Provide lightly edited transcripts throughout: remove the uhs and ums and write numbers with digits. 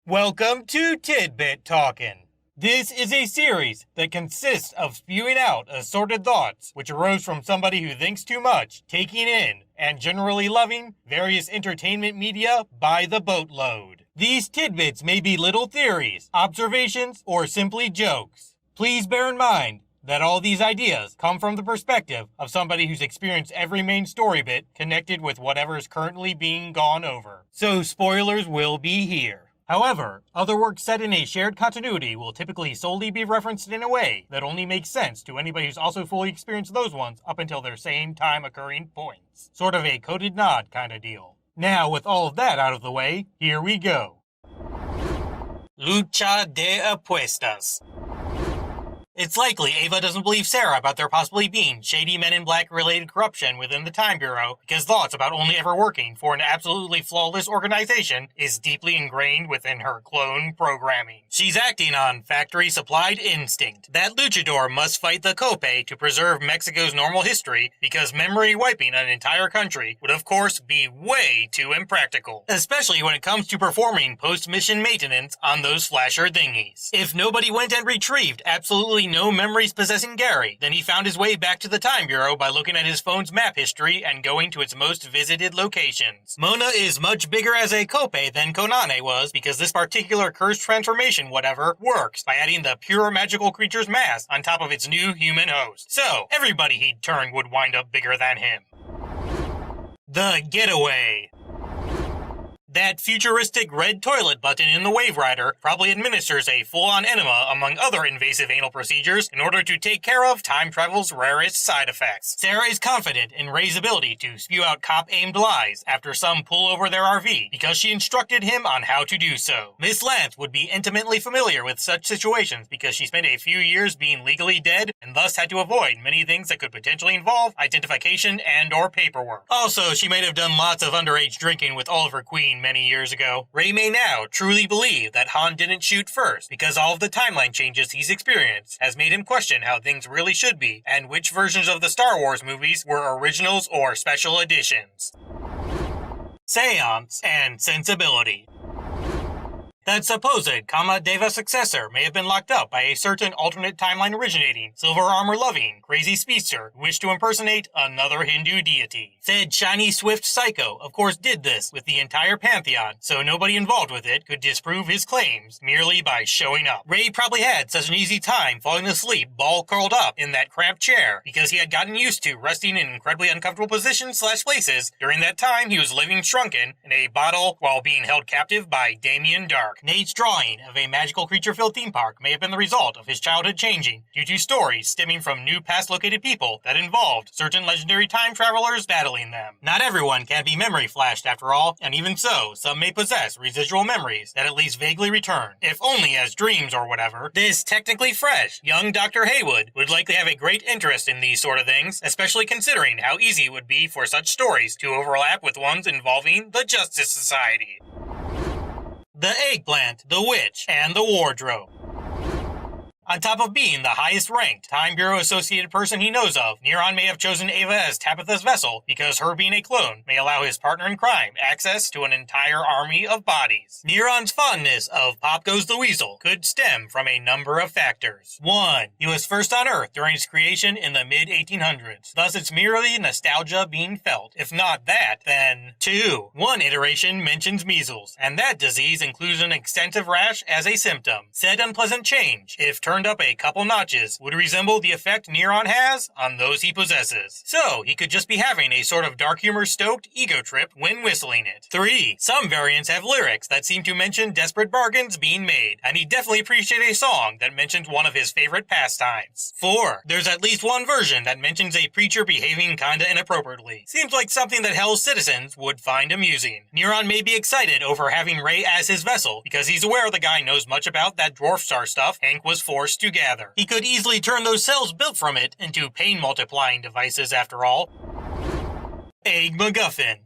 Welcome to Tidbit Talkin. This is a series that consists of spewing out assorted thoughts which arose from somebody who thinks too much, taking in, and generally loving various entertainment media by the boatload. These tidbits may be little theories, observations, or simply jokes. Please bear in mind that all these ideas come from the perspective of somebody who's experienced every main story bit connected with whatever is currently being gone over. So spoilers will be here. However, other works set in a shared continuity will typically solely be referenced in a way that only makes sense to anybody who's also fully experienced those ones up until their same time occurring points. Sort of a coded nod kind of deal. Now, with all of that out of the way, here we go. Lucha de Apuestas. It's likely Ava doesn't believe Sarah about there possibly being shady Men in Black related corruption within the Time Bureau because thoughts about only ever working for an absolutely flawless organization is deeply ingrained within her clone programming. She's acting on factory-supplied instinct. That luchador must fight the Cope to preserve Mexico's normal history because memory wiping an entire country would of course be way too impractical, especially when it comes to performing post-mission maintenance on those flasher thingies. If nobody went and retrieved absolutely no memories possessing Gary, then he found his way back to the Time Bureau by looking at his phone's map history and going to its most visited locations. Mona is much bigger as a Cope than Konane was because this particular cursed transformation whatever works by adding the pure magical creature's mass on top of its new human host. So, everybody he'd turn would wind up bigger than him. The Getaway. That futuristic red toilet button in the Wave Rider probably administers a full-on enema among other invasive anal procedures in order to take care of time travel's rarest side effects. Sarah is confident in Ray's ability to spew out cop-aimed lies after some pull over their RV because she instructed him on how to do so. Miss Lance would be intimately familiar with such situations because she spent a few years being legally dead and thus had to avoid many things that could potentially involve identification and or paperwork. Also, she might have done lots of underage drinking with Oliver Queen many years ago. Ray may now truly believe that Han didn't shoot first because all of the timeline changes he's experienced has made him question how things really should be and which versions of the Star Wars movies were originals or special editions. Séance and Sensibility. That supposed Kamadeva successor may have been locked up by a certain alternate timeline originating, silver armor-loving, crazy speedster who wished to impersonate another Hindu deity. Said shiny swift psycho of course did this with the entire pantheon, so nobody involved with it could disprove his claims merely by showing up. Ray probably had such an easy time falling asleep ball curled up in that cramped chair because he had gotten used to resting in incredibly uncomfortable positions / places during that time he was living shrunken in a bottle while being held captive by Damien Dark. Nate's drawing of a magical creature-filled theme park may have been the result of his childhood changing due to stories stemming from new past-located people that involved certain legendary time travelers battling them. Not everyone can be memory flashed after all, and even so, some may possess residual memories that at least vaguely return, if only as dreams or whatever. This technically fresh, young Dr. Haywood would likely have a great interest in these sort of things, especially considering how easy it would be for such stories to overlap with ones involving the Justice Society. The Eggplant, the Witch, and the Wardrobe. On top of being the highest-ranked Time Bureau-associated person he knows of, Neron may have chosen Ava as Tabitha's vessel because her being a clone may allow his partner in crime access to an entire army of bodies. Neron's fondness of Pop Goes the Weasel could stem from a number of factors. 1. He was first on Earth during its creation in the mid-1800s, thus it's merely nostalgia being felt. If not that, then 2. One iteration mentions measles, and that disease includes an extensive rash as a symptom. Said unpleasant change, if turned up a couple notches, would resemble the effect Neron has on those he possesses. So, he could just be having a sort of dark humor-stoked ego trip when whistling it. 3. Some variants have lyrics that seem to mention desperate bargains being made, and he'd definitely appreciate a song that mentions one of his favorite pastimes. 4. There's at least one version that mentions a preacher behaving kinda inappropriately. Seems like something that Hell's citizens would find amusing. Neron may be excited over having Ray as his vessel, because he's aware the guy knows much about that dwarf star stuff Hank was forced to gather. He could easily turn those cells built from it into pain-multiplying devices after all. Egg MacGuffin.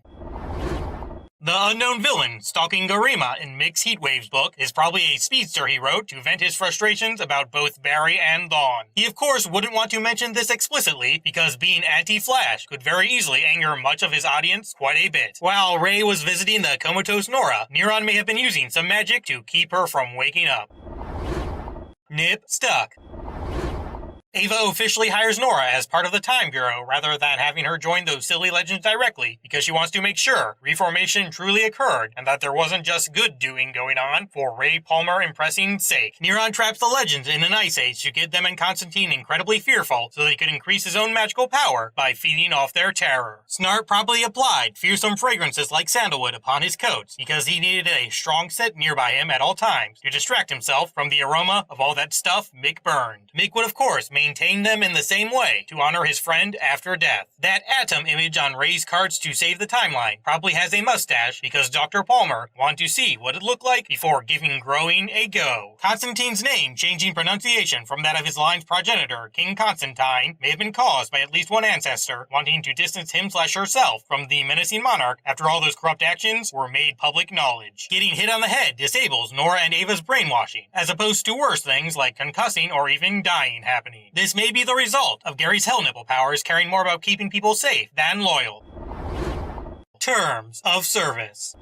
The unknown villain stalking Garima in Mick's Heatwaves book is probably a speedster he wrote to vent his frustrations about both Barry and Dawn. He of course wouldn't want to mention this explicitly because being anti-Flash could very easily anger much of his audience quite a bit. While Ray was visiting the comatose Nora, Neron may have been using some magic to keep her from waking up. Nip stuck. Ava officially hires Nora as part of the Time Bureau rather than having her join those silly legends directly because she wants to make sure reformation truly occurred and that there wasn't just good doing going on for Ray Palmer impressing's sake. Neron traps the legends in an ice age to get them and Constantine incredibly fearful so they could increase his own magical power by feeding off their terror. Snart promptly applied fearsome fragrances like sandalwood upon his coats because he needed a strong scent nearby him at all times to distract himself from the aroma of all that stuff Mick burned. Mick would of course maintain them in the same way to honor his friend after death. That atom image on Ray's cards to save the timeline probably has a mustache because Dr. Palmer wanted to see what it looked like before giving growing a go. Constantine's name changing pronunciation from that of his line's progenitor, King Constantine, may have been caused by at least one ancestor wanting to distance him/herself from the menacing monarch after all those corrupt actions were made public knowledge. Getting hit on the head disables Nora and Ava's brainwashing, as opposed to worse things like concussing or even dying happening. This may be the result of Gary's hell nipple powers caring more about keeping people safe than loyal. Terms of service.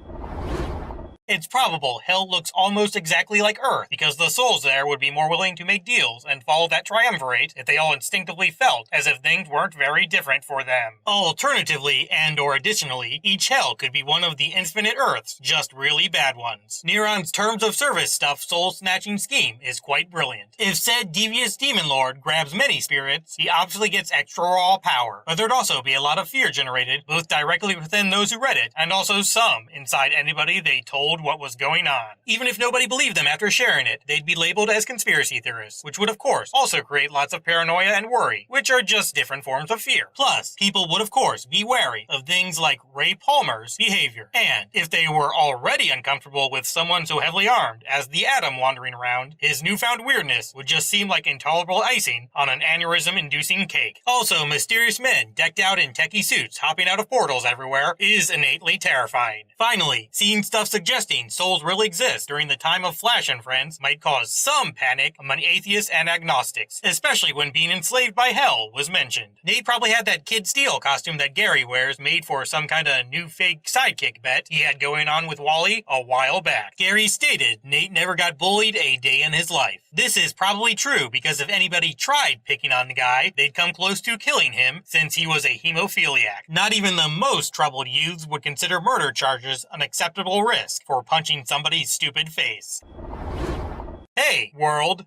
It's probable Hell looks almost exactly like Earth because the souls there would be more willing to make deals and follow that triumvirate if they all instinctively felt as if things weren't very different for them. Alternatively, and or additionally, each Hell could be one of the infinite Earths, just really bad ones. Neron's terms of service stuff soul-snatching scheme is quite brilliant. If said devious demon lord grabs many spirits, he obviously gets extra raw power, but there'd also be a lot of fear generated, both directly within those who read it, and also some inside anybody they told what was going on. Even if nobody believed them after sharing it, they'd be labeled as conspiracy theorists, which would of course also create lots of paranoia and worry, which are just different forms of fear. Plus, people would of course be wary of things like Ray Palmer's behavior, and if they were already uncomfortable with someone so heavily armed as the Atom wandering around, his newfound weirdness would just seem like intolerable icing on an aneurysm-inducing cake. Also, mysterious men decked out in techie suits hopping out of portals everywhere is innately terrifying. Finally, seeing stuff suggesting souls really exist during the time of Flash and Friends might cause some panic among atheists and agnostics, especially when being enslaved by Hell was mentioned. Nate probably had that Kid Steel costume that Gary wears made for some kind of new fake sidekick bet he had going on with Wally a while back. Gary stated Nate never got bullied a day in his life. This is probably true because if anybody tried picking on the guy, they'd come close to killing him since he was a hemophiliac. Not even the most troubled youths would consider murder charges an acceptable risk for punching somebody's stupid face. Hey, world!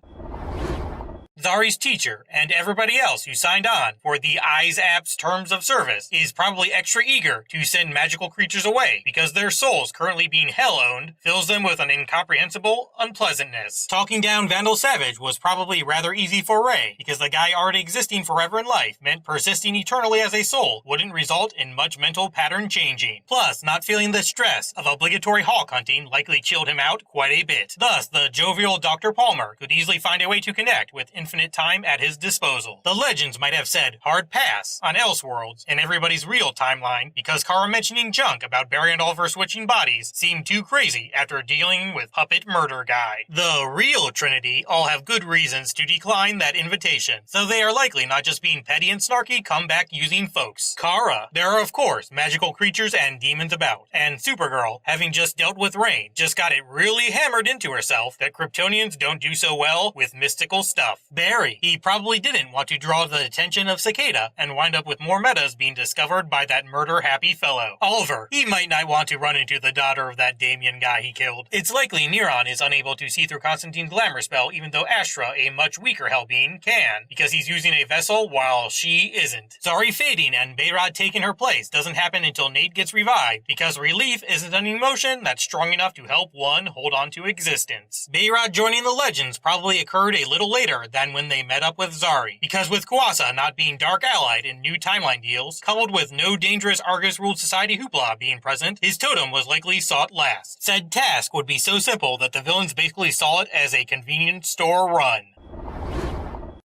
Zari's teacher, and everybody else who signed on for the Eyes app's terms of service, is probably extra eager to send magical creatures away because their souls currently being Hell-owned fills them with an incomprehensible unpleasantness. Talking down Vandal Savage was probably rather easy for Ray because the guy already existing forever in life meant persisting eternally as a soul wouldn't result in much mental pattern changing. Plus, not feeling the stress of obligatory hawk hunting likely chilled him out quite a bit. Thus, the jovial Dr. Palmer could easily find a way to connect with infinite time at his disposal. The legends might have said hard pass on Elseworlds in everybody's real timeline because Kara mentioning junk about Barry and Oliver switching bodies seemed too crazy after dealing with Puppet Murder Guy. The real Trinity all have good reasons to decline that invitation, so they are likely not just being petty and snarky comeback using folks. Kara, there are of course magical creatures and demons about, and Supergirl, having just dealt with Rain, just got it really hammered into herself that Kryptonians don't do so well with mystical stuff. Barry, he probably didn't want to draw the attention of Cicada and wind up with more metas being discovered by that murder-happy fellow. Oliver, he might not want to run into the daughter of that Damien guy he killed. It's likely Neron is unable to see through Constantine's glamour spell even though Astra, a much weaker Hell being, can, because he's using a vessel while she isn't. Zari fading and Bayrod taking her place doesn't happen until Nate gets revived because relief isn't an emotion that's strong enough to help one hold on to existence. Bayrod joining the Legends probably occurred a little later than when they met up with Zari, because with Kuasa not being dark allied in new timeline deals, coupled with no dangerous Argus-ruled society hoopla being present, his totem was likely sought last. Said task would be so simple that the villains basically saw it as a convenience store run.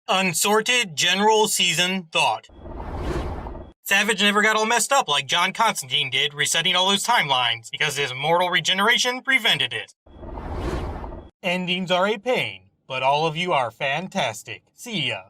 Unsorted General Season Thought. Savage never got all messed up like John Constantine did, resetting all those timelines, because his mortal regeneration prevented it. Endings are a pain, but all of you are fantastic. See ya.